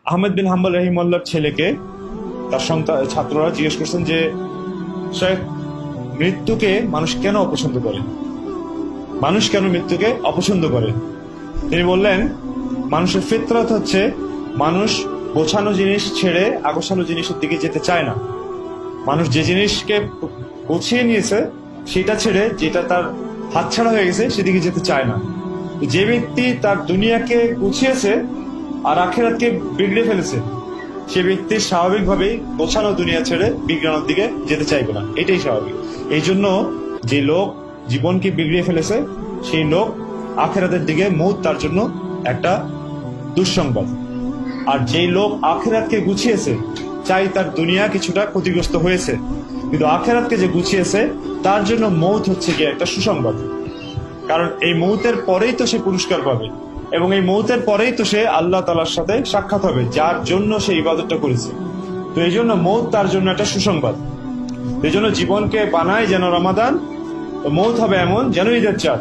আহমেদ বিন হাম্বল রহিমাল্লাহর ছেলেকে তার ছাত্ররা জিজ্ঞেস করছেন যে শেখ, মৃত্যুকে মানুষ কেন অপছন্দ করে? মানুষ কেন মৃত্যুকে অপছন্দ করে? তিনি বললেন, মানুষের ফিতরত হচ্ছে মানুষ গোছানো জিনিস ছেড়ে আগোছানো জিনিসের দিকে যেতে চায় না। মানুষ যে জিনিসকে গুছিয়ে নিয়েছে সেটা ছেড়ে যেটা তার হাতছাড়া হয়ে গেছে সেদিকে যেতে চায় না। যে ব্যক্তি তার দুনিয়াকে গুছিয়েছে আর আখেরাতকে বিগড়ে ফেলেছে, সে ব্যক্তি স্বাভাবিকভাবেই গোছানো দুনিয়া ছেড়ে বিগড়ানোর দিকে যেতে চাইবে না, এটাই স্বাভাবিক। এই জন্য যে লোক জীবনকে বিগড়িয়ে ফেলেছে সেই লোক আখেরাতের দিকে মৌত তার জন্য একটা দুঃসংবাদ। আর যেই লোক আখেরাতকে গুছিয়েছে, চাই তার দুনিয়া কিছুটা ক্ষতিগ্রস্ত হয়েছে, কিন্তু আখেরাতকে যে গুছিয়েছে তার জন্য মৌত হচ্ছে গিয়ে একটা সুসংবাদ। কারণ এই মৌতের পরেই তো সে পুরস্কার পাবে, এবং এই মৌতের পরেই তো সে আল্লাহ তাআলার সাথে সাক্ষাৎ হবে, যার জন্য সে ইবাদতটা করেছে। তো এই জন্য মৌত তার জন্য একটা সুসংবাদ। এই জন্য জীবনকে বানায় যেন রমাদান, তো মৌত হবে এমন যেন ঈদের চাঁদ।